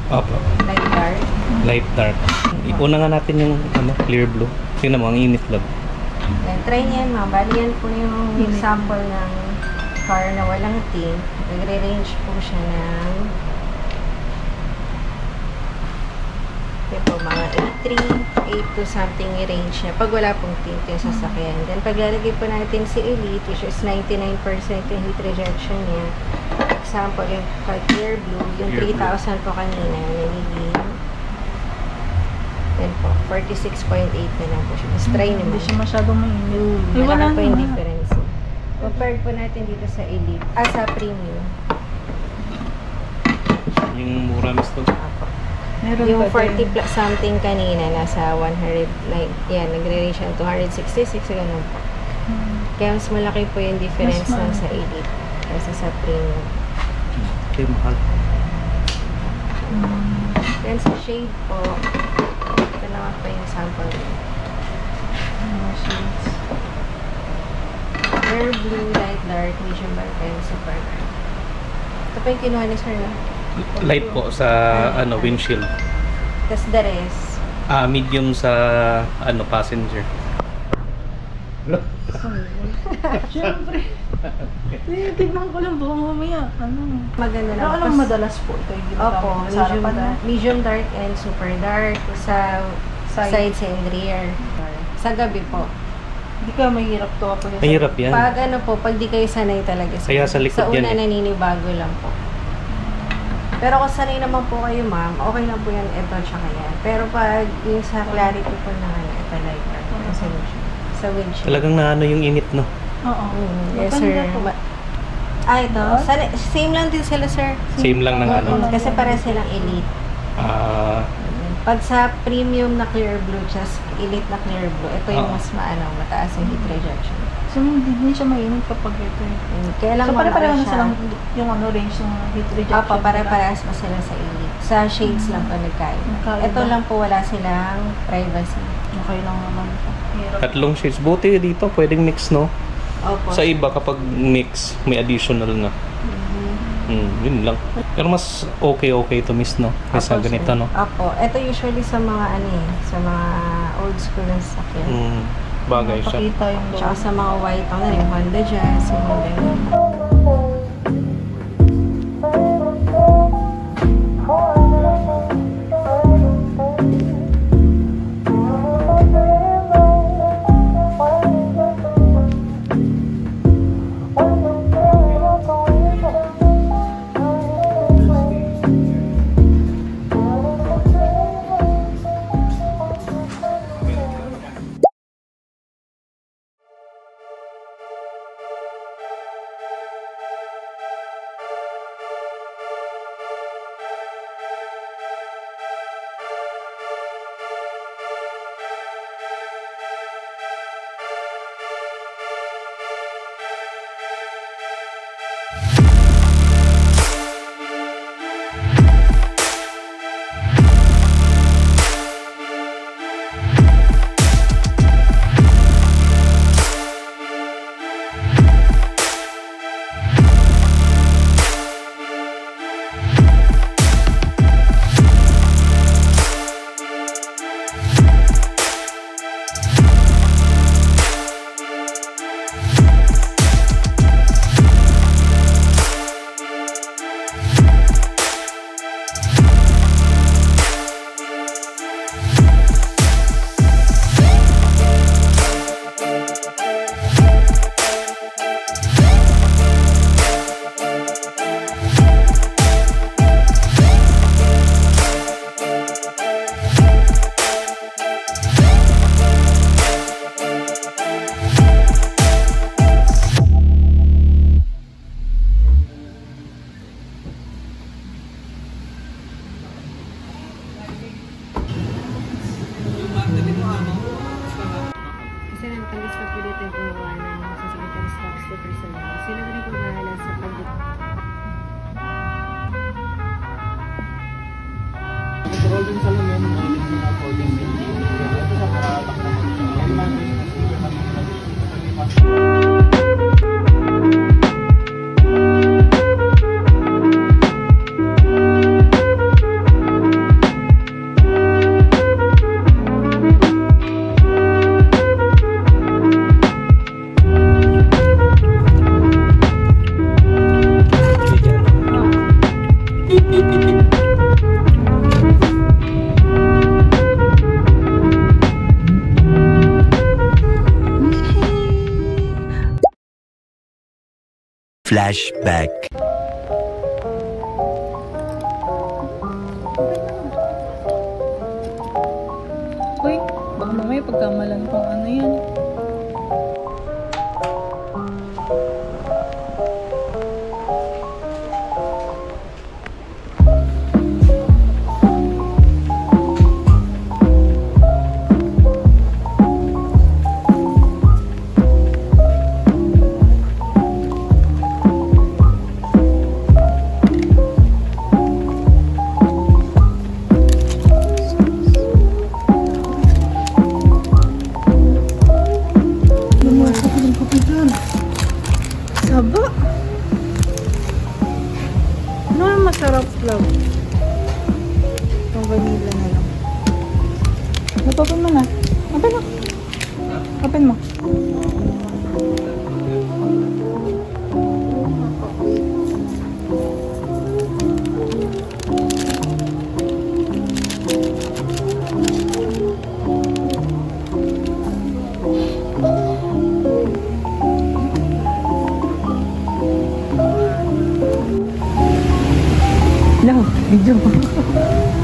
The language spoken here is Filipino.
Opo. Light dark. Light dark. Una nga natin yung clear blue. Tingnan mo, ang init lang. Then, try niyan, ma'am. Bali yan po yung sample ng car na walang tint. Nagre-range po siya ng yun po, mga 8 to something range niya. Pag wala pong tint yung sasakyan. Then, pag lalagay po natin si Elite, which is 99% yung heat rejection niya. Example, yung clear blue, yung 3,000 po kanina, nagiging yan po, 46.8 na lang po siya. Mas try naman. Hindi siya masyadong mainit. Malaki po yung difference. Compared po natin dito sa Elite. Sa Premium. Yung mura misto. Apo. Meron Yung pa 40 plus something kanina, nasa 100, yan, nagre-range siya 266, ganun po. Kaya mas malaki po yung difference ng sa Elite kaysa sa Premium. Okay, mahal. Then sa shade po, ito naman po yung sample. shades. Rare blue, light dark, medium dark, and super dark. Ito pa yung kinuha ni Sir, no? Light po sa windshield. Tapos the rest. Medium sa passenger. Siyempre. Tignan ko lang baka mamaya. Maganda lang. Pero alam madalas po ito yung ginagamit Opo, sa harapan na. medium dark and super dark sa sides and rear. Sa gabi po. Hindi ka mahirap to. Mahirap yan. Pag pag di kayo sanay talaga. Kaya sa likod sa yan una naninibago lang po. Pero kung sanay naman po kayo, ma'am, okay lang po yan, ito tsaka yan. Pero pag yung sa clarity po na ito like that, resolution. Sa windshield. Talagang yung init, no? Oo. Yes, sir. Ito. Same lang din sila, sir. Same lang ng Kasi para silang Elite. Pag sa premium na clear blue, just Elite na clear blue, ito yung mas mataas yung heat rejection. So, hindi siya mainit kapag ito eh. Kaya lang so, pare-pareho na silang yung range ng heat rejection. Opo, pare-parehas pa sila sa Elite. Sa shades lang po nagkaiba. Ito lang po wala silang privacy. Okay lang naman po. Tatlong shades. Buti dito, pwedeng mix, no? Opo. Sa iba, kapag mix, may additional na. Yun lang. Pero mas okay ito, miss, no? Kaysa ganito, no? Opo. Ito usually sa mga sa mga old school na sasakyan. Bagay siya. Pakita yung Tsaka sa mga white, yung Honda Jazz, yung mga ganyan. Sila na rin po bahala sa Control din sa lumen, mainit din ako din. Ito sa paratak naman. Flashback. Uy, baka mamaya pagkamalan pang ano yan. Saba? Ano ang masarap lang? Yung vanilla na lang. Open mo na. Open mo. Open mo. No, video mo.